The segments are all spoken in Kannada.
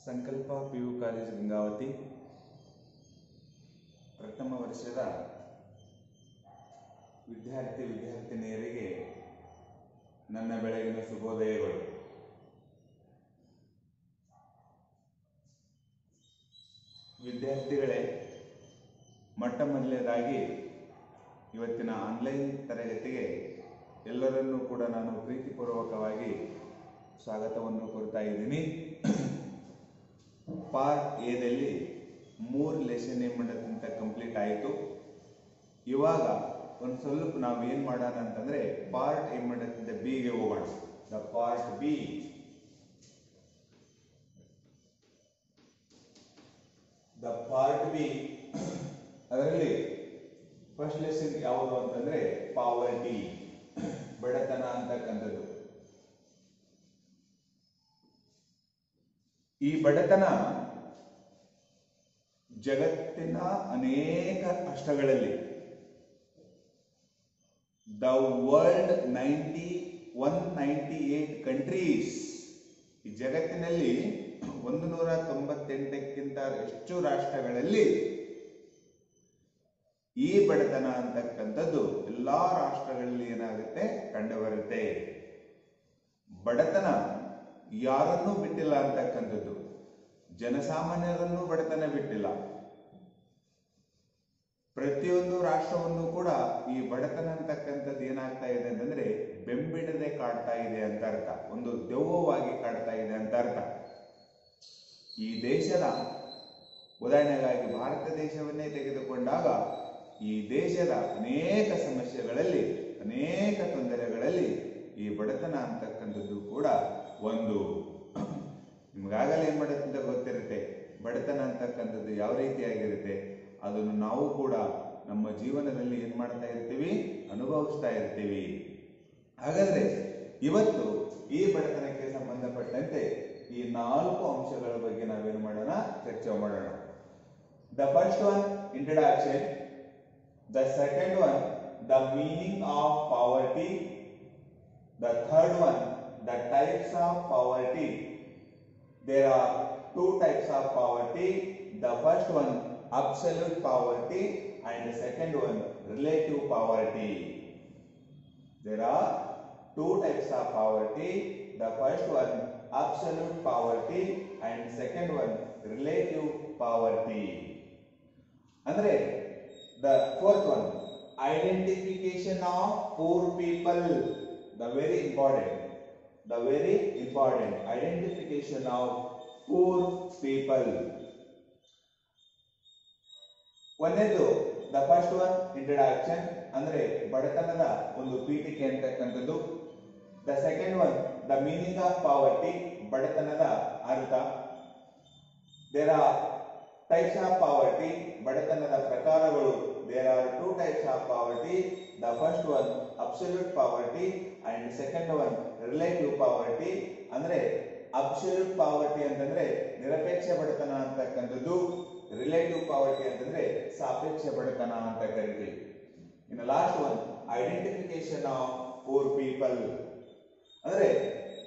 ಸಂಕಲ್ಪ PU ಕಾಲೇಜು ಗಂಗಾವತಿ ಪ್ರಥಮ ವರ್ಷದ ವಿದ್ಯಾರ್ಥಿನಿಯರಿಗೆ ನನ್ನ ಬೆಳಗಿನ ಶುಭೋದಯಗಳು. ವಿದ್ಯಾರ್ಥಿಗಳೇ, ಮೊಟ್ಟ ಮೊದಲನೇದಾಗಿ ಇವತ್ತಿನ ಆನ್ಲೈನ್ ತರಗತಿಗೆ ಎಲ್ಲರನ್ನೂ ಕೂಡ ನಾನು ಪ್ರೀತಿಪೂರ್ವಕವಾಗಿ ಸ್ವಾಗತವನ್ನು ಕೋರ್ತಾ ಇದ್ದೀನಿ. ಪಾರ್ಟ್ ಎದಲ್ಲಿ 3 ಲೆಸನ್ ಏನು ಮಾಡೋದಂತ ಕಂಪ್ಲೀಟ್ ಆಯಿತು. ಇವಾಗ ಒಂದು ಸ್ವಲ್ಪ ನಾವು ಏನು ಮಾಡೋಣ ಅಂತಂದ್ರೆ ಪಾರ್ಟ್ ಏನು ಮಾಡೋದಂತ ಬಿಗೆ ಹೋಗೋಣ. The part B. ಅದರಲ್ಲಿ ಫಸ್ಟ್ ಲೆಸನ್ ಯಾವುದು ಅಂತಂದ್ರೆ ಪಾವರ್ಟಿ, ಬಡತನ ಅಂತಕ್ಕಂಥದ್ದು. ಈ ಬಡತನ ಜಗತ್ತಿನ ಅನೇಕ ರಾಷ್ಟ್ರಗಳಲ್ಲಿ, ದ ವರ್ಲ್ಡ್ 198 ಕಂಟ್ರೀಸ್, ಈ ಜಗತ್ತಿನಲ್ಲಿ 198ಕ್ಕಿಂತ ಹೆಚ್ಚು ರಾಷ್ಟ್ರಗಳಲ್ಲಿ ಈ ಬಡತನ ಅಂತಕ್ಕಂಥದ್ದು ಎಲ್ಲಾ ರಾಷ್ಟ್ರಗಳಲ್ಲಿ ಏನಾಗುತ್ತೆ, ಕಂಡುಬರುತ್ತೆ. ಬಡತನ ಯಾರನ್ನೂ ಬಿಟ್ಟಿಲ್ಲ ಅಂತಕ್ಕಂಥದ್ದು, ಜನಸಾಮಾನ್ಯರನ್ನು ಬಡತನ ಬಿಟ್ಟಿಲ್ಲ. ಪ್ರತಿಯೊಂದು ರಾಷ್ಟ್ರವನ್ನು ಕೂಡ ಈ ಬಡತನ ಅಂತಕ್ಕಂಥದ್ದು ಏನಾಗ್ತಾ ಇದೆ ಅಂತಂದ್ರೆ ಬೆಂಬಿಡದೆ ಕಾಡ್ತಾ ಇದೆ ಅಂತ ಅರ್ಥ, ಒಂದು ದೆವ್ವವಾಗಿ ಕಾಡ್ತಾ ಇದೆ ಅಂತ ಅರ್ಥ. ಈ ದೇಶದ ಉದಾಹರಣೆಗಾಗಿ ಭಾರತ ದೇಶವನ್ನೇ ತೆಗೆದುಕೊಂಡಾಗ ಈ ದೇಶದ ಅನೇಕ ಸಮಸ್ಯೆಗಳಲ್ಲಿ, ಅನೇಕ ತೊಂದರೆಗಳಲ್ಲಿ ಈ ಬಡತನ ಅಂತಕ್ಕಂಥದ್ದು ಕೂಡ ಒಂದು. ನಿಮ್ಗಾಗಲೇ ಏನ್ ಮಾಡುತ್ತಂತ ಗೊತ್ತಿರುತ್ತೆ, ಬಡತನ ಅಂತಕ್ಕಂಥದ್ದು ಯಾವ ರೀತಿಯಾಗಿರುತ್ತೆ, ಅದನ್ನು ನಾವು ಕೂಡ ನಮ್ಮ ಜೀವನದಲ್ಲಿ ಏನ್ ಮಾಡ್ತಾ ಇರ್ತೀವಿ, ಅನುಭವಿಸ್ತಾ ಇರ್ತೀವಿ. ಹಾಗಾದ್ರೆ ಇವತ್ತು ಈ ಬಡತನಕ್ಕೆ ಸಂಬಂಧಪಟ್ಟಂತೆ ಈ 4 ಅಂಶಗಳ ಬಗ್ಗೆ ನಾವೇನು ಮಾಡೋಣ, ಚರ್ಚೆ ಮಾಡೋಣ. The first one introduction, the second one the meaning of poverty, the third one the types of poverty. There are 2 types of poverty. The first one absolute poverty and the second one relative poverty. There are 2 types of poverty. The first one absolute poverty and second one relative poverty. Andre the fourth one identification of poor people. The very important identification of poor people. ಒಂದನೇದು ದ ಫಸ್ಟ್ ಒನ್ ಇಂಟ್ರಡಕ್ಷನ್, ಅಂದ್ರೆ ಬಡತನದ ಒಂದು ಪೀಠಿಕೆ ಅಂತಕ್ಕಂಥದ್ದು. The second one the meaning of poverty, ಬಡತನದ ಅರ್ಥ. There are types of poverty, ಬಡತನದ ಪ್ರಕಾರಗಳು. There are 2 types of poverty. The first one absolute poverty and second one relative poverty. ಅಂದ್ರೆ ಅಬ್ಸಲ್ಯೂಟ್ ಪಾವರ್ಟಿ ಅಂತಂದ್ರೆ ನಿರಪೇಕ್ಷ ಬಡತನ ಅಂತಕ್ಕಂಥದ್ದು, ರಿಲೇಟಿವ್ ಪಾವರ್ಟಿ ಅಂತಂದ್ರೆ ಸಾಪೇಕ್ಷ ಬಡತನ ಅಂತ ಕರಿತೀವಿ. ಇನ್ನು last one identification of poor people, ಅಂದ್ರೆ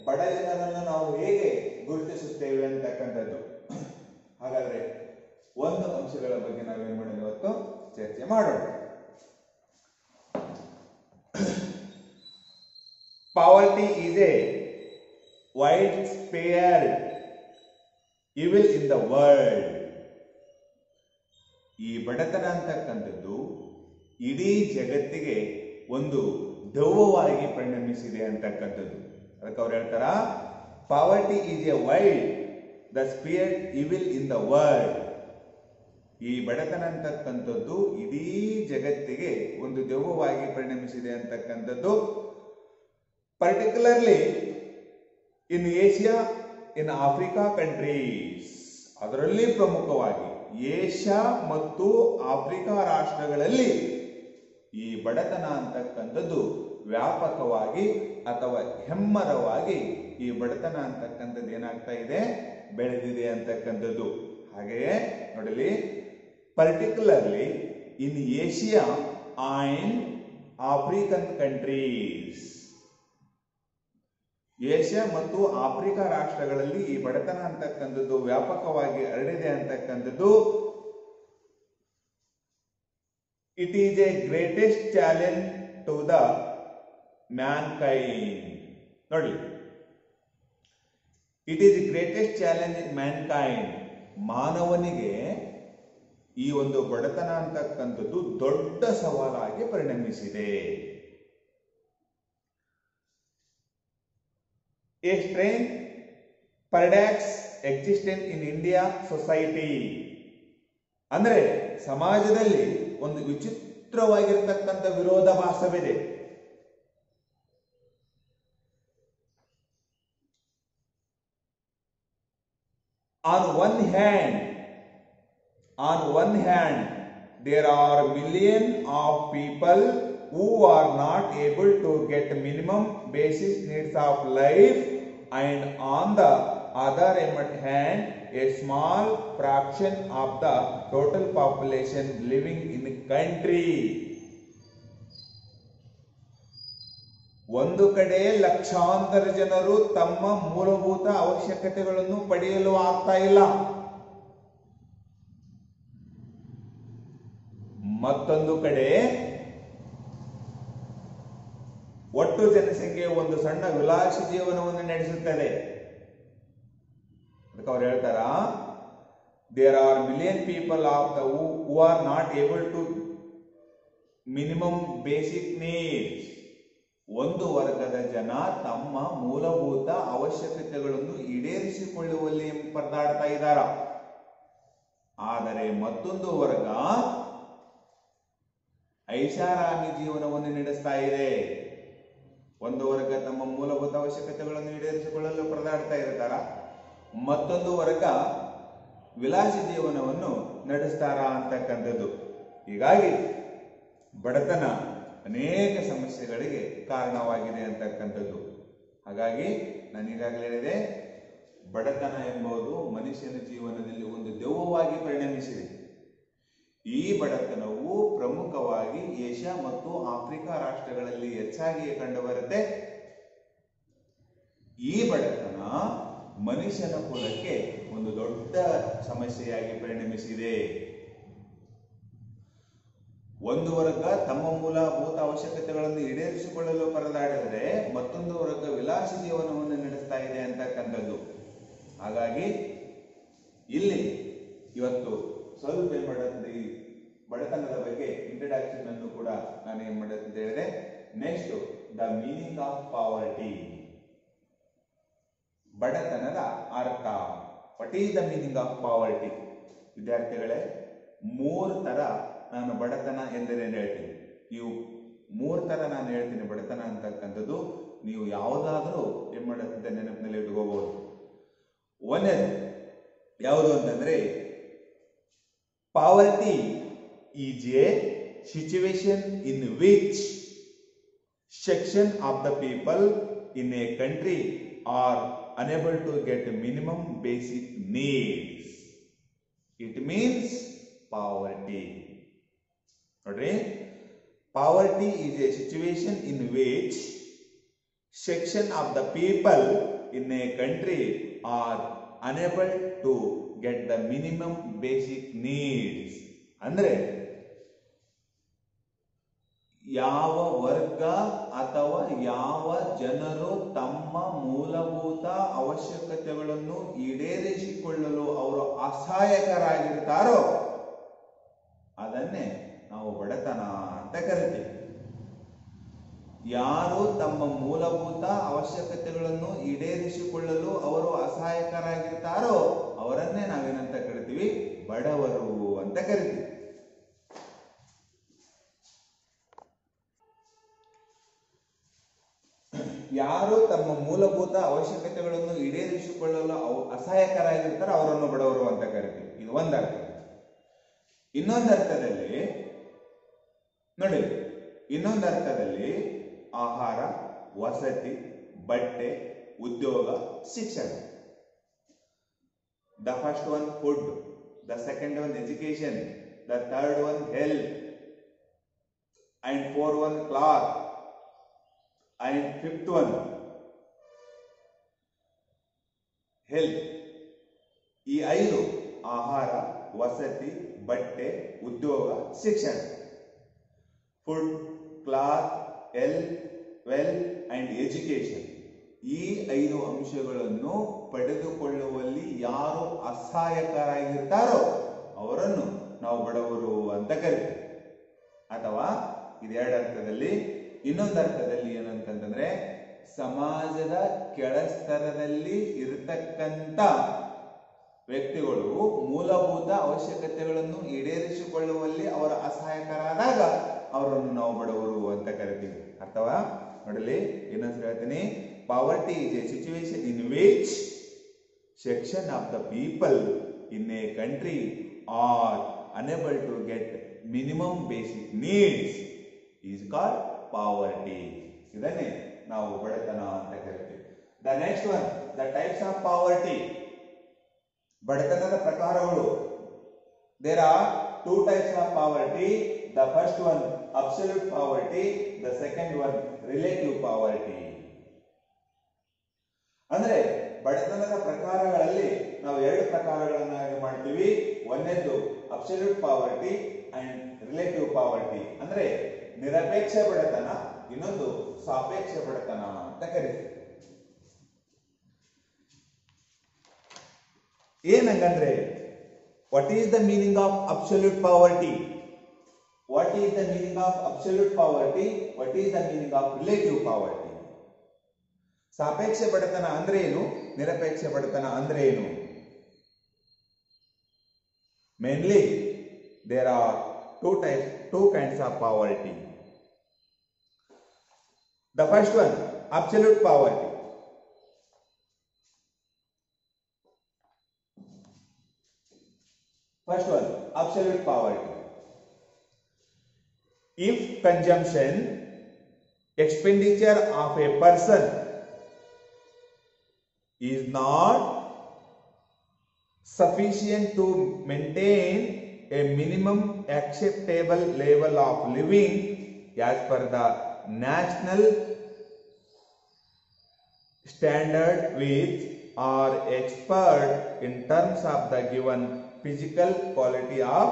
ಬಡ ಜನರನ್ನು ನಾವು ಹೇಗೆ ಗುರುತಿಸುತ್ತೇವೆ ಅಂತಕ್ಕಂಥದ್ದು. ಹಾಗಾದ್ರೆ ಒಂದು ಅಂಶಗಳ ಬಗ್ಗೆ ನಾವೇನ್ ಮಾಡೋಣ, ಇವತ್ತು ಚರ್ಚೆ ಮಾಡೋಣ. Poverty is a widespread evil in the world. ಈ ಬಡತನ ಅಂತಕ್ಕಂಥದ್ದು ಇಡೀ ಜಗತ್ತಿಗೆ ಒಂದು ದೆವ್ವವಾಗಿ ಪರಿಣಮಿಸಿದೆ ಅಂತಕ್ಕಂಥದ್ದು. ಅದಕ್ಕೆ ಅವ್ರು ಹೇಳ್ತಾರ, poverty is A wide the spear evil in the world. ಈ ಬಡತನ ಅಂತಕ್ಕಂಥದ್ದು ಇಡೀ ಜಗತ್ತಿಗೆ ಒಂದು ದೆವ್ವವಾಗಿ ಪರಿಣಮಿಸಿದೆ ಅಂತಕ್ಕಂಥದ್ದು. particularly in Asia, in Africa countries. ಅದರಲ್ಲಿ ಪ್ರಮುಖವಾಗಿ ಏಷ್ಯಾ ಮತ್ತು ಆಫ್ರಿಕಾ ರಾಷ್ಟ್ರಗಳಲ್ಲಿ ಈ ಬಡತನ ಅಂತಕ್ಕಂಥದ್ದು ವ್ಯಾಪಕವಾಗಿ ಅಥವಾ ಹೆಮ್ಮರವಾಗಿ ಈ ಬಡತನ ಅಂತಕ್ಕಂಥದ್ದು ಏನಾಗ್ತಾ ಇದೆ, ಬೆಳೆದಿದೆ ಅಂತಕ್ಕಂಥದ್ದು. ಹಾಗೆಯೇ ನೋಡಲಿ, particularly in Asia and African countries. Asia ಮತ್ತು ಆಫ್ರಿಕಾ ರಾಷ್ಟ್ರಗಳಲ್ಲಿ ಈ ಬಡತನ ಅಂತಕ್ಕಂಥದ್ದು ವ್ಯಾಪಕವಾಗಿ ಹರಡಿದೆ ಅಂತಕ್ಕಂಥದ್ದು. It is a greatest challenge to the mankind. ನೋಡಿ, it is the greatest challenge in mankind. ಮಾನವನಿಗೆ ಈ ಒಂದು ಬಡತನ ಅಂತಕ್ಕಂಥದ್ದು ದೊಡ್ಡ ಸವಾಲಾಗಿ ಪರಿಣಮಿಸಿದೆ. A strange paradox existent in India society. ಅಂದ್ರೆ ಸಮಾಜದಲ್ಲಿ ಒಂದು ವಿಚಿತ್ರವಾಗಿರ್ತಕ್ಕಂಥ ವಿರೋಧಾಭಾಸವಿದೆ. On one hand, there are millions of people who are not able to get minimum basic needs of life, and on the other hand, a small fraction of the total population living in the country. ಒಂದು ಕಡೆ ಲಕ್ಷಾಂತರ ಜನರು ತಮ್ಮ ಮೂಲಭೂತ ಅವಶ್ಯಕತೆಗಳನ್ನು ಪಡೆಯಲು ಆಗ್ತಾ ಇಲ್ಲ. ಮತ್ತೊಂದು ಕಡೆ ಒಟ್ಟು ಜನಸಂಖ್ಯೆ ಒಂದು ಸಣ್ಣ ವಿಲಾಸಿ ಜೀವನವನ್ನು ನಡೆಸುತ್ತದೆ. ಅದಕ್ಕೆ ಅವ್ರು ಹೇಳ್ತಾರ, there are million people of the who are not able to minimum basic needs. ಒಂದು ವರ್ಗದ ಜನ ತಮ್ಮ ಮೂಲಭೂತ ಅವಶ್ಯಕತೆಗಳನ್ನು ಈಡೇರಿಸಿಕೊಳ್ಳುವಲ್ಲಿ ಪರದಾಡ್ತಾ ಇದ್ದಾರ. ಆದರೆ ಮತ್ತೊಂದು ವರ್ಗ ಐಷಾರಾಮಿ ಜೀವನವನ್ನು ನಡೆಸ್ತಾ ಇದೆ. ಒಂದು ವರ್ಗ ತಮ್ಮ ಮೂಲಭೂತ ಅವಶ್ಯಕತೆಗಳನ್ನು ಈಡೇರಿಸಿಕೊಳ್ಳಲು ಪರದಾಡ್ತಾ ಇರ್ತಾರ, ಮತ್ತೊಂದು ವರ್ಗ ವಿಲಾಸಿ ಜೀವನವನ್ನು ನಡೆಸ್ತಾರ ಅಂತಕ್ಕಂಥದ್ದು. ಹೀಗಾಗಿ ಬಡತನ ಅನೇಕ ಸಮಸ್ಯೆಗಳಿಗೆ ಕಾರಣವಾಗಿದೆ ಅಂತಕ್ಕಂಥದ್ದು. ಹಾಗಾಗಿ ನಾನು ಈಗಾಗಲೇ ಹೇಳಿದೆ, ಬಡತನ ಎಂಬುದು ಮನುಷ್ಯನ ಜೀವನದಲ್ಲಿ ಒಂದು ದೆವ್ವವಾಗಿ ಪರಿಣಮಿಸಿದೆ. ಈ ಬಡತನವು ಪ್ರಮುಖವಾಗಿ ಏಷ್ಯಾ ಮತ್ತು ಆಫ್ರಿಕಾ ರಾಷ್ಟ್ರಗಳಲ್ಲಿ ಹೆಚ್ಚಾಗಿ ಕಂಡುಬರುತ್ತೆ. ಈ ಬಡತನ ಮನುಷ್ಯನ ಕುಲಕ್ಕೆ ಒಂದು ದೊಡ್ಡ ಸಮಸ್ಯೆಯಾಗಿ ಪರಿಣಮಿಸಿದೆ. ಒಂದು ವರ್ಗ ತಮ್ಮ ಮೂಲಭೂತ ಅವಶ್ಯಕತೆಗಳನ್ನು ಈಡೇರಿಸಿಕೊಳ್ಳಲು ಪರದಾಡಿದರೆ ಮತ್ತೊಂದು ವರ್ಗ ವಿಲಾಸಿ ಜೀವನವನ್ನು ನಡೆಸ್ತಾ ಇದೆ ಅಂತಕ್ಕಂಥದ್ದು. ಹಾಗಾಗಿ ಇಲ್ಲಿ ಇವತ್ತು ಸ್ವಲ್ಪ ಏನ್ ಮಾಡುತ್ತೆ, ಈ ಬಡತನದ ಬಗ್ಗೆ ಇಂಟ್ರಡಕ್ಷನ್ ಅನ್ನು ಕೂಡ ನಾನು ಏನ್ ಮಾಡುತ್ತೆ ಅಂತ ಹೇಳಿದೆ. Next, the meaning of poverty. ಬಡತನದ ಅರ್ಥ. What is the meaning of poverty? ವಿದ್ಯಾರ್ಥಿಗಳೇ, 3 ತರ ನಾನು ಬಡತನ ಎಂದರೇನು ಹೇಳ್ತೀನಿ. ನೀವು 3 ತರ ನಾನು ಹೇಳ್ತೀನಿ ಬಡತನ ಅಂತಕ್ಕಂಥದ್ದು. ನೀವು ಯಾವುದಾದ್ರೂ ಏನ್ ಮಾಡುತ್ತೆ ನೆನಪಿನಲ್ಲಿ ಇಟ್ಕೋಬಹುದು. ಒಂದನೇದು ಯಾವುದು ಅಂತಂದ್ರೆ, poverty is a situation in which section of the people in a country are unable to get minimum basic needs. It means poverty. Nodri, poverty is a situation in which section of the people in a country are unable to get the minimum basic needs. Andre ಯಾವ ವರ್ಗ ಅಥವಾ ಯಾವ ಜನರು ತಮ್ಮ ಮೂಲಭೂತ ಅವಶ್ಯಕತೆಗಳನ್ನು ಈಡೇರಿಸಿಕೊಳ್ಳಲು ಅವರು ಅಸಹಾಯಕರಾಗಿರ್ತಾರೋ ಅದನ್ನೇ ನಾವು ಬಡತನ ಅಂತ ಕರಿತೀವಿ. ಯಾರು ತಮ್ಮ ಮೂಲಭೂತ ಅವಶ್ಯಕತೆಗಳನ್ನು ಈಡೇರಿಸಿಕೊಳ್ಳಲು ಅವರು ಅಸಹಾಯಕರಾಗಿರ್ತಾರೋ ಅವರನ್ನೇ ನಾವೇನಂತ ಕರಿತೀವಿ, ಬಡವರು ಅಂತ ಕರಿತೀವಿ. ಯಾರು ತಮ್ಮ ಮೂಲಭೂತ ಅವಶ್ಯಕತೆಗಳನ್ನು ಈಡೇರಿಸಿಕೊಳ್ಳಲು ಅಸಹಾಯಕರಾಗಿರ್ತಾರೆ ಅವರನ್ನು ಬಡವರು ಅಂತ ಕರಿತೀವಿ. ಇದು ಒಂದರ್ಥ. ಇನ್ನೊಂದರ್ಥದಲ್ಲಿ ನೋಡಿ, ಇನ್ನೊಂದರ್ಥದಲ್ಲಿ ಆಹಾರ, ವಸತಿ, ಬಟ್ಟೆ, ಉದ್ಯೋಗ, ಶಿಕ್ಷಣ. The first one food, the second one education, the third one health, and fourth one cloth, and fifth one health. ಈ 5 ಆಹಾರ, ವಸತಿ, ಬಟ್ಟೆ, ಉದ್ಯೋಗ, ಶಿಕ್ಷಣ. Food, cloth, health, wealth and education. ಈ 5 ಅಂಶಗಳನ್ನು ಪಡೆದುಕೊಳ್ಳುವಲ್ಲಿ ಯಾರು ಅಸಹಾಯಕರಾಗಿರ್ತಾರೋ ಅವರನ್ನು ನಾವು ಬಡವರು ಅಂತ ಕರಿತೀವಿ. ಅಥವಾ ಇದೆರಡು ಅರ್ಥದಲ್ಲಿ. ಇನ್ನೊಂದು ಅರ್ಥದಲ್ಲಿ ಏನಂತಂದ್ರೆ ಸಮಾಜದ ಕೆಳಸ್ತರದಲ್ಲಿ ಇರತಕ್ಕಂತ ವ್ಯಕ್ತಿಗಳು ಮೂಲಭೂತ ಅವಶ್ಯಕತೆಗಳನ್ನು ಈಡೇರಿಸಿಕೊಳ್ಳುವಲ್ಲಿ ಅವರ ಅಸಹಾಯಕರಾದಾಗ ಅವರನ್ನು ನಾವು ಬಡವರು ಅಂತ ಕರಿತೀವಿ. ಅರ್ಥವಾ? ನೋಡಲಿ, ಇನ್ನೊಂದ್ಸರಿ ಹೇಳ್ತೀನಿ. Poverty is a situation in which section of the people in a country are unable to get minimum basic needs is called poverty. ಇದನ್ನೇ ನಾವು ಬಡತನ ಅಂತ ಕರಿತೀವಿ. The next one, the types of poverty. ಬಡತನದ ಪ್ರಕಾರಗಳು. There are 2 types of poverty. The first one absolute poverty, the second one relative poverty. ಅಂದ್ರೆ ಬಡತನದ ಪ್ರಕಾರಗಳಲ್ಲಿ ನಾವು 2 ಪ್ರಕಾರಗಳನ್ನಾಗಿ ಮಾಡ್ತೀವಿ. ಒಂದನೇದು absolute poverty and relative poverty, ಅಂದ್ರೆ ನಿರಪೇಕ್ಷ ಬಡತನ, ಇನ್ನೊಂದು ಸಾಪೇಕ್ಷ ಬಡತನ ಅಂತ ಕರಿತೀವಿ. ಏನಂಗಂದ್ರೆ what is the meaning of absolute poverty, what is the meaning of absolute poverty, what is the meaning of relative poverty. ಸಾಪೇಕ್ಷ ಬಡತನ ಅಂದ್ರೆ ಏನು, ನಿರಪೇಕ್ಷ ಬಡತನ ಅಂದ್ರೆ ಏನು? Mainly there are two kinds of poverty. The first one, absolute poverty. First one, absolute poverty. If consumption expenditure of a person is not sufficient to maintain a minimum acceptable level of living as per the national standard which are expert in terms of the given physical quality of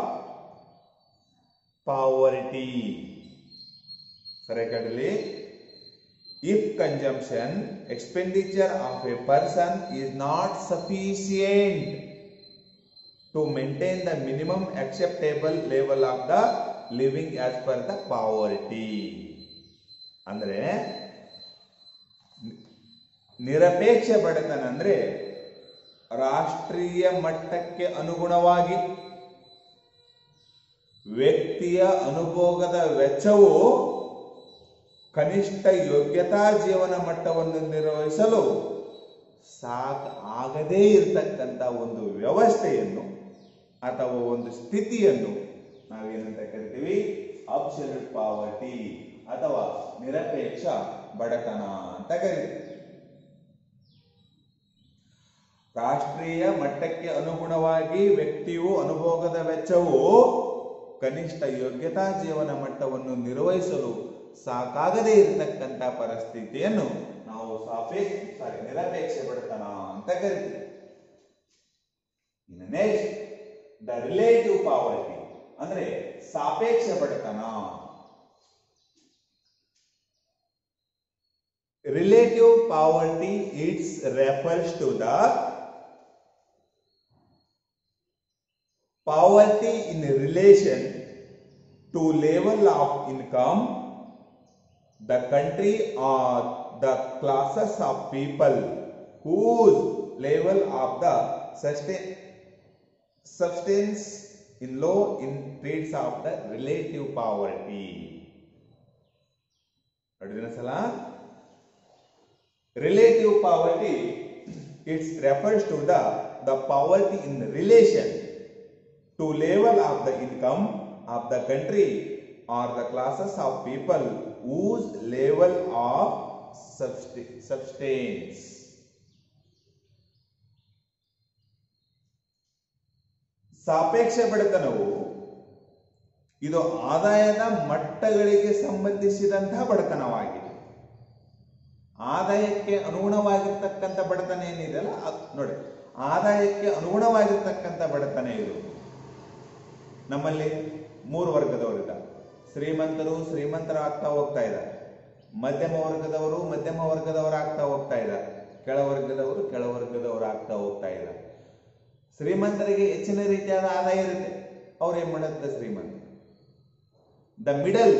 poverty. Correctly, if consumption expenditure of a person is not sufficient to maintain the minimum acceptable level of the living as per the poverty. ಅಂದ್ರೆ ನಿರಪೇಕ್ಷ ಬಡತನ ಅಂದ್ರೆ ರಾಷ್ಟ್ರೀಯ ಮಟ್ಟಕ್ಕೆ ಅನುಗುಣವಾಗಿ ವ್ಯಕ್ತಿಯ ಅನುಭೋಗದ ವೆಚ್ಚವು ಕನಿಷ್ಠ ಯೋಗ್ಯತಾ ಜೀವನ ಮಟ್ಟವನ್ನು ನಿರ್ವಹಿಸಲು ಆಗದೇ ಇರತಕ್ಕಂತ ಒಂದು ವ್ಯವಸ್ಥೆಯನ್ನು ಅಥವಾ ಒಂದು ಸ್ಥಿತಿಯನ್ನು ನಾವೇನಂತ ಕರಿತೀವಿ? ಅಬ್ಸಲ್ಯೂಟ್ ಪಾವರ್ಟಿ ಅಥವಾ ನಿರಪೇಕ್ಷ ಬಡತನ ಅಂತ ಕರಿತೀವಿ. ರಾಷ್ಟ್ರೀಯ ಮಟ್ಟಕ್ಕೆ ಅನುಗುಣವಾಗಿ ವ್ಯಕ್ತಿಯು ಅನುಭೋಗದ ವೆಚ್ಚವು ಕನಿಷ್ಠ ಯೋಗ್ಯತಾ ಜೀವನ ಮಟ್ಟವನ್ನು ನಿರ್ವಹಿಸಲು ಸಾಕಾಗದೇ ಇರತಕ್ಕಂತ ಪರಿಸ್ಥಿತಿಯನ್ನು ನಾವು ನಿರಪೇಕ್ಷ ಬಡತನ ಅಂತ ಕರಿತೀವಿ. ಇನ್ನು ನೆಕ್ಸ್ಟ್, ದ ರಿಲೇಟಿವ್ ಪಾವರ್ಟಿ ಅಂದ್ರೆ ಸಾಪೇಕ್ಷ ಬಡತನ. Relative poverty it's refers to the poverty in relation to level of income, the country or the classes of people whose level of the substance in low in traits of the relative poverty. Relative poverty, it refers to the poverty in relation to level of the income of the country or the classes of people whose level of substance. ಸಾಪೇಕ್ಷ ಬಡತನವು ಇದು ಆದಾಯದ ಮಟ್ಟಗಳಿಗೆ ಸಂಬಂಧಿಸಿದಂತಹ ಬಡತನವಾಗಿದೆ. ಆದಾಯಕ್ಕೆ ಅನುಗುಣವಾಗಿರ್ತಕ್ಕಂಥ ಬಡತನ ಏನಿದೆಯಲ್ಲ ನೋಡಿ, ಆದಾಯಕ್ಕೆ ಅನುಗುಣವಾಗಿರ್ತಕ್ಕಂಥ ಬಡತನ ಇದು. ನಮ್ಮಲ್ಲಿ 3 ವರ್ಗದವರಿದ್ದಾರೆ. ಶ್ರೀಮಂತರು ಶ್ರೀಮಂತರಾಗ್ತಾ ಹೋಗ್ತಾ ಇದ್ದಾರೆ, ಮಧ್ಯಮ ವರ್ಗದವರು ಮಧ್ಯಮ ವರ್ಗದವರಾಗ್ತಾ ಹೋಗ್ತಾ ಇದ್ದಾರೆ, ಕೆಳವರ್ಗದವರು ಕೆಳವರ್ಗದವರಾಗ್ತಾ ಹೋಗ್ತಾ ಇದ್ದಾರೆ. ಶ್ರೀಮಂತರಿಗೆ ಹೆಚ್ಚಿನ ರೀತಿಯಾದ ಆದಾಯ ಇರುತ್ತೆ, ಅವ್ರು ಏನ್ ಮಾಡುತ್ತೆ, ಶ್ರೀಮಂತ. ದ ಮಿಡಲ್,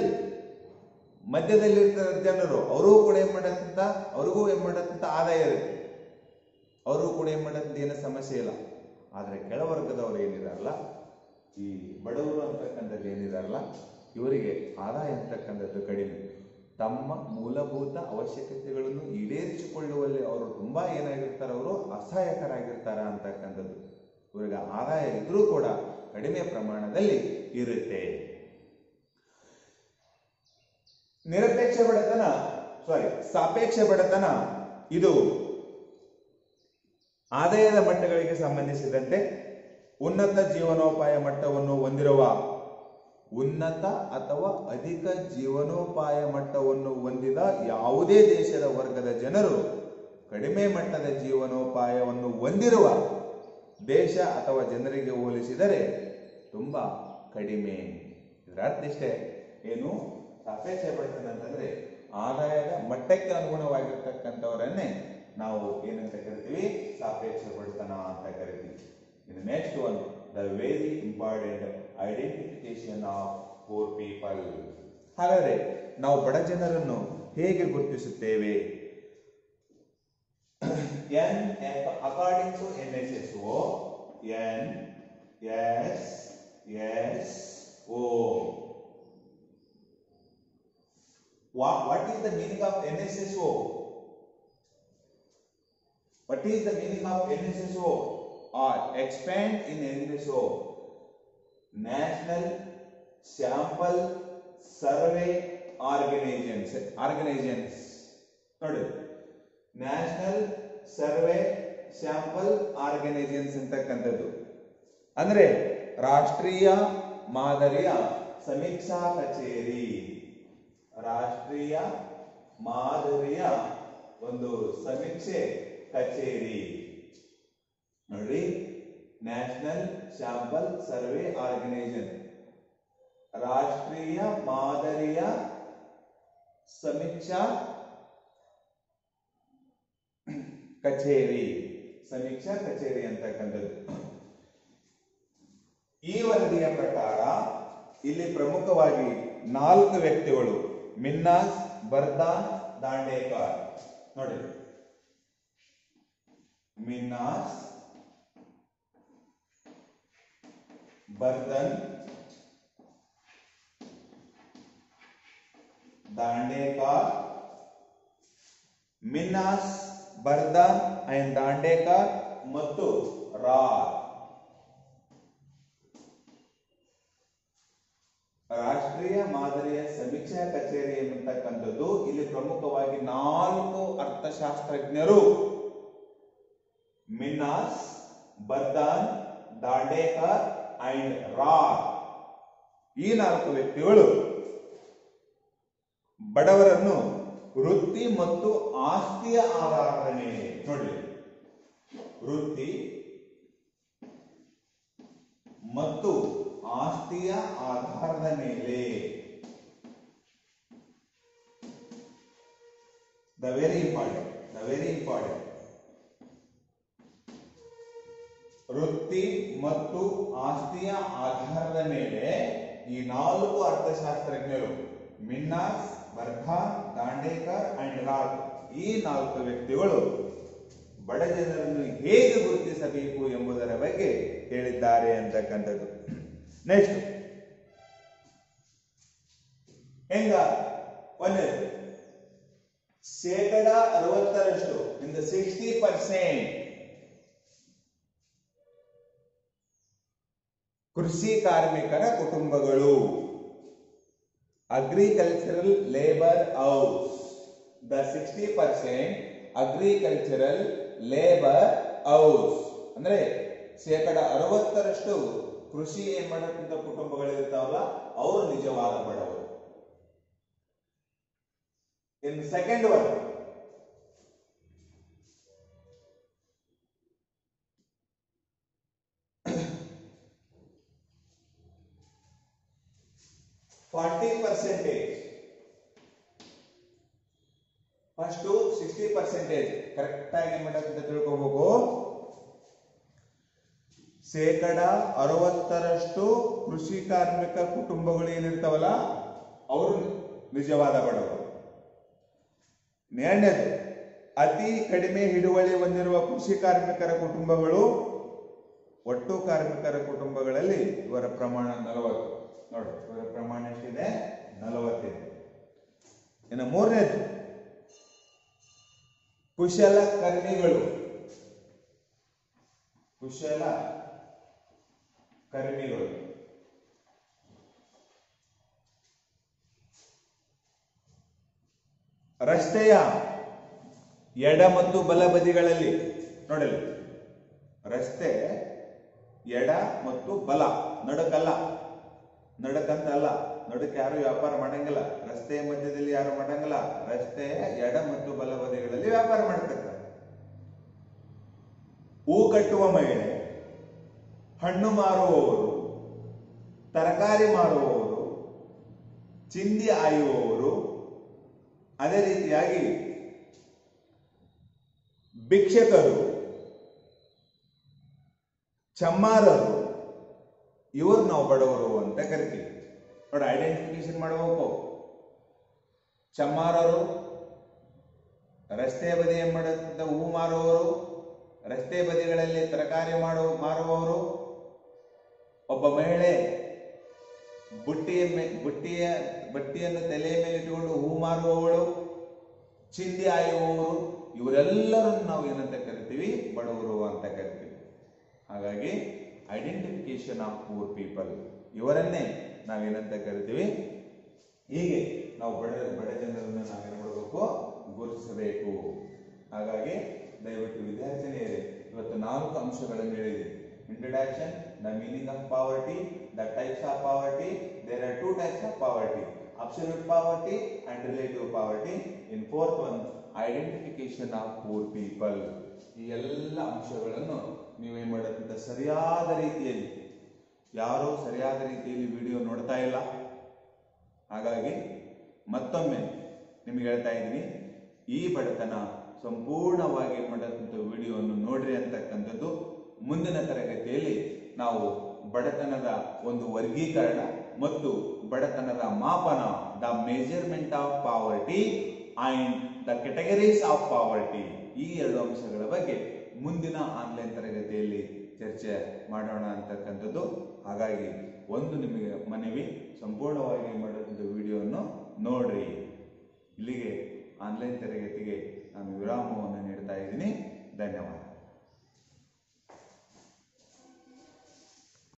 ಮಧ್ಯದಲ್ಲಿರ್ತಾರೆ ಜನರು, ಅವ್ರಿಗೂ ಕೂಡ ಏನ್ ಮಾಡತ್ತಂತ ಆದಾಯ ಇರುತ್ತೆ, ಅವ್ರಿಗೂ ಕೂಡ ಏನ್ ಮಾಡತ್ತಂತ ಏನು ಸಮಸ್ಯೆ ಇಲ್ಲ. ಆದ್ರೆ ಕೆಳವರ್ಗದವರು ಏನಿದಾರಲ್ಲ, ಈ ಬಡವರು ಅಂತಕ್ಕಂಥದ್ದು ಏನಿದಾರಲ್ಲ, ಇವರಿಗೆ ಆದಾಯ ಅಂತಕ್ಕಂಥದ್ದು ಕಡಿಮೆ. ತಮ್ಮ ಮೂಲಭೂತ ಅವಶ್ಯಕತೆಗಳನ್ನು ಈಡೇರಿಸಿಕೊಳ್ಳುವಲ್ಲಿ ಅವರು ತುಂಬಾ ಏನಾಗಿರ್ತಾರೆ, ಅವರು ಅಸಹಾಯಕರಾಗಿರ್ತಾರ ಅಂತಕ್ಕಂಥದ್ದು. ಇವರಿಗೆ ಆದಾಯ ಇದ್ರೂ ಕೂಡ ಕಡಿಮೆ ಪ್ರಮಾಣದಲ್ಲಿ ಇರುತ್ತೆ. ಸಾಪೇಕ್ಷ ಬಡತನ ಇದು ಆದಾಯದ ಮಟ್ಟಗಳಿಗೆ ಸಂಬಂಧಿಸಿದಂತೆ ಉನ್ನತ ಜೀವನೋಪಾಯ ಮಟ್ಟವನ್ನು ಹೊಂದಿರುವ, ಉನ್ನತ ಅಥವಾ ಅಧಿಕ ಜೀವನೋಪಾಯ ಮಟ್ಟವನ್ನು ಹೊಂದಿದ ಯಾವುದೇ ದೇಶದ ವರ್ಗದ ಜನರು ಕಡಿಮೆ ಮಟ್ಟದ ಜೀವನೋಪಾಯವನ್ನು ಹೊಂದಿರುವ ದೇಶ ಅಥವಾ ಜನರಿಗೆ ಹೋಲಿಸಿದರೆ ತುಂಬಾ ಕಡಿಮೆ. ಇದರ ಅರ್ಥ ಇಷ್ಟೇ. ಏನು ಸಾಪೇಕ್ಷ ಬಡತನ ಅಂತಂದ್ರೆ ಆದಾಯದ ಮಟ್ಟಕ್ಕೆ ಅನುಗುಣವಾಗಿರ್ತಕ್ಕಂಥವರನ್ನೇ ನಾವು ಏನಂತ ಕರಿತೀವಿ, ಸಾಪೇಕ್ಷ ಬಡತನ ಅಂತ ಕರಿತೀವಿ. ಇನ್ನು next one, the very important identification of poor people. ಹಾಗಾದ್ರೆ ನಾವು ಬಡ ಜನರನ್ನು ಹೇಗೆ ಗುರುತಿಸುತ್ತೇವೆ? According to NSSO, NSSO. What is the meaning of NSSO? What is the meaning of NSSO? Or expand in NSSO, National Sample Survey Organizations. ನೋಡಿ, ನ್ಯಾಷನಲ್ ಸರ್ವೆ ಸ್ಯಾಂಪಲ್ ಆರ್ಗನೈಸೇಷನ್ಸ್ ಅಂತಕ್ಕಂಥದ್ದು ಅಂದ್ರೆ ರಾಷ್ಟ್ರೀಯ ಮಾದರಿಯ ಸಮೀಕ್ಷಾ ಕಚೇರಿ. ರಾಷ್ಟ್ರೀಯ ಮಾದರಿಯ ಒಂದು ಸಮೀಕ್ಷೆ ಕಚೇರಿ ನೋಡಿ, ನ್ಯಾಷನಲ್ ಸ್ಯಾಂಪಲ್ ಸರ್ವೆ ಆರ್ಗನೈಸೇಷನ್, ರಾಷ್ಟ್ರೀಯ ಮಾದರಿಯ ಸಮೀಕ್ಷಾ ಕಚೇರಿ ಅಂತಕ್ಕಂಥದ್ದು. ಈ ವರದಿಯ ಪ್ರಕಾರ ಇಲ್ಲಿ ಪ್ರಮುಖವಾಗಿ 4 ವ್ಯಕ್ತಿಗಳು, ಮಿನ್ನಾಸ್, ಬರ್ದಾನ್, ದಾಂಡೇಕರ್. ನೋಡಿ, ಮಿನ್ನಾಸ್, ಬರ್ದನ್, ದಾಂಡೇಕರ್. ಮಿನ್ನಾಸ್, ಬರ್ದನ್ ಅಂಡ್ ದಾಂಡೇಕರ್ ಮತ್ತು ರಾರ್. ರಾಷ್ಟ್ರೀಯ ಮಾದರಿಯ ಸಮೀಕ್ಷಾ ಕಚೇರಿ ಎಂಬತಕ್ಕಂಥದ್ದು ಇಲ್ಲಿ ಪ್ರಮುಖವಾಗಿ 4 ಅರ್ಥಶಾಸ್ತ್ರಜ್ಞರು, ಮಿನ್ನಾಸ್, ಬರ್ದನ್, ದಾಂಡೇಕರ್ ಅಂಡ್ ರಾರ್. ಈ 4 ವ್ಯಕ್ತಿಗಳು ಬಡವರನ್ನು ವೃತ್ತಿ ಮತ್ತು ಆಸ್ತಿಯ ಆಧಾರದ ಮೇಲೆ, ನೋಡಿ, ವೃತ್ತಿ ಮತ್ತು ಆಸ್ತಿಯ ಆಧಾರದ ಮೇಲೆ, ದ ವೆರಿ ಇಂಪಾರ್ಟೆಂಟ್, ವೃತ್ತಿ ಮತ್ತು ಆಸ್ತಿಯ ಆಧಾರದ ಮೇಲೆ ಈ 4 ಅರ್ಥಶಾಸ್ತ್ರಜ್ಞರು, ಮಿನ್ನಾಸ್, ಬರ್ಧಾನ್, ದಾಂಡೇಕರ್ ಅಂಡ್ ರಾರ್, ಈ 4 ವ್ಯಕ್ತಿಗಳು ಬಡ ಜನರನ್ನು ಹೇಗೆ ಗುರುತಿಸಬೇಕು ಎಂಬುದರ ಬಗ್ಗೆ ಹೇಳಿದ್ದಾರೆ ಅಂತಕ್ಕಂಥದ್ದು. ನೆಕ್ಸ್ಟ್, ಹೆಂಗ ಒಂದೇದು 60% ಇಂದ 60% ಕೃಷಿ ಕಾರ್ಮಿಕರ ಕುಟುಂಬಗಳು, agricultural labour house. The 60% agricultural labour house ಅಂದ್ರೆ 60% ಕೃಷಿ ಏನ್ ಮಾಡತಕ್ಕಂಥ ಕುಟುಂಬಗಳು ಇರ್ತಾವಲ್ಲ, ಅವರು ನಿಜವಾದ ಬಡವರು. In second one, 40%. First 60% correct ಆಗಿ ಏನ್ ಮಾಡಬೇಕಂತ ತಿಳ್ಕೋಬೇಕು. 60% ಕೃಷಿ ಕಾರ್ಮಿಕ ಕುಟುಂಬಗಳು ಏನಿರ್ತಾವಲ್ಲ ಅವರು ನಿಜವಾದ ಬಡವರು. ಎರಡನೇದು, ಅತಿ ಕಡಿಮೆ ಹಿಡುವಳಿ ಹೊಂದಿರುವ ಕೃಷಿ ಕಾರ್ಮಿಕರ ಕುಟುಂಬಗಳು. ಒಟ್ಟು ಕಾರ್ಮಿಕರ ಕುಟುಂಬಗಳಲ್ಲಿ ಇವರ ಪ್ರಮಾಣ 40. ನೋಡಿ, ಇವರ ಪ್ರಮಾಣ ಎಷ್ಟಿದೆ? 40. ಇನ್ನು ಮೂರನೇದು, ಕುಶಲ ಕರ್ಮಿಗಳು. ಕುಶಲ ಕರ್ಮಿಗಳು ರಸ್ತೆಯ ಎಡ ಮತ್ತು ಬಲ ಬದಿಗಳಲ್ಲಿ. ನೋಡಲಿ, ರಸ್ತೆ ಎಡ ಮತ್ತು ಬಲ, ನಡಕಲ್ಲ. ನಡಕಂತಲ್ಲ, ನಡಕ್ ಯಾರು ವ್ಯಾಪಾರ ಮಾಡಂಗಿಲ್ಲ. ರಸ್ತೆಯ ಮಧ್ಯದಲ್ಲಿ ಯಾರು ಮಾಡಂಗಿಲ್ಲ. ರಸ್ತೆಯ ಎಡ ಮತ್ತು ಬಲ ಬದಿಗಳಲ್ಲಿ ವ್ಯಾಪಾರ ಮಾಡ್ತಿರ್ತಾರೆ. ಹೂ ಕಟ್ಟುವ ಮಹಿಳೆ, ಹಣ್ಣು ಮಾರುವವರು, ತರಕಾರಿ ಮಾರುವವರು, ಚಿಂದಿ ಆಯುವವರು, ಅದೇ ರೀತಿಯಾಗಿ ಭಿಕ್ಷಕರು, ಚಮ್ಮಾರರು, ಇವರು ನಾವು ಬಡವರು ಅಂತ ಕರಿತೀವಿ. ನೋಡಿ, ಐಡೆಂಟಿಫಿಕೇಶನ್ ಮಾಡಬೇಕು. ಚಮ್ಮಾರರು ರಸ್ತೆ ಬದಿ ಏನ್ ಮಾಡುತ್ತ ಹೂ ಮಾರುವವರು, ರಸ್ತೆ ಬದಿಗಳಲ್ಲಿ ತರಕಾರಿ ಮಾರುವವರು, ಒಬ್ಬ ಮಹಿಳೆ ಬುಟ್ಟಿಯನ್ನು ತಲೆಯ ಮೇಲೆ ಇಟ್ಟುಕೊಂಡು ಹೂ ಮಾರುವವಳು, ಚಿಂದಿ ಆಯುವವರು, ಇವರೆಲ್ಲರನ್ನು ನಾವು ಏನಂತ ಕರಿತೀವಿ? ಬಡವರು ಅಂತ ಕರಿತೀವಿ. ಹಾಗಾಗಿ ಐಡೆಂಟಿಫಿಕೇಶನ್ ಆಫ್ ಪೂರ್ ಪೀಪಲ್, ಇವರನ್ನೇ ನಾವೇನಂತ ಕರಿತೀವಿ. ಹೀಗೆ ನಾವು ಬಡ ಜನರನ್ನು ನಾವೇನು ಮಾಡಬೇಕು? ಗುರುತಿಸಬೇಕು. ಹಾಗಾಗಿ ದಯವಿಟ್ಟು ವಿದ್ಯಾರ್ಥಿನಿಯರೇ, ಇವತ್ತು 4 ಅಂಶಗಳನ್ನು ಹೇಳಿದ್ದೀನಿ. Introduction, the meaning of poverty, the types of poverty. There are 2 types of poverty, absolute poverty and relative poverty. In fourth one, identification of poor people. ಈ ಎಲ್ಲ ಅಂಶಗಳನ್ನು ನೀವೇನ್ ಮಾಡೋದಂತ ಸರಿಯಾದ ರೀತಿಯಲ್ಲಿ, ಯಾರೋ ಸರಿಯಾದ ರೀತಿಯಲ್ಲಿ ವಿಡಿಯೋ ನೋಡ್ತಾ ಇಲ್ಲ. ಹಾಗಾಗಿ ಮತ್ತೊಮ್ಮೆ ನಿಮ್ಗೆ ಹೇಳ್ತಾ ಇದ್ದೀನಿ, ಈ ಬಡತನ ಸಂಪೂರ್ಣವಾಗಿ ಮಾಡೋದಂಥ ವಿಡಿಯೋವನ್ನು ನೋಡ್ರಿ ಅಂತಕ್ಕಂಥದ್ದು. ಮುಂದಿನ ತರಗತಿಯಲ್ಲಿ ನಾವು ಬಡತನದ ಒಂದು ವರ್ಗೀಕರಣ ಮತ್ತು ಬಡತನದ ಮಾಪನ, the measurement of poverty and the categories of poverty, ಈ 2 ಅಂಶಗಳ ಬಗ್ಗೆ ಮುಂದಿನ ಆನ್ಲೈನ್ ತರಗತಿಯಲ್ಲಿ ಚರ್ಚೆ ಮಾಡೋಣ ಅಂತಕ್ಕಂಥದ್ದು. ಹಾಗಾಗಿ ಒಂದು ನಿಮಗೆ ಮನವಿ, ಸಂಪೂರ್ಣವಾಗಿ ಮಾಡೋದಂಥ ವಿಡಿಯೋವನ್ನು ನೋಡ್ರಿ. ಇಲ್ಲಿಗೆ ಆನ್ಲೈನ್ ತರಗತಿ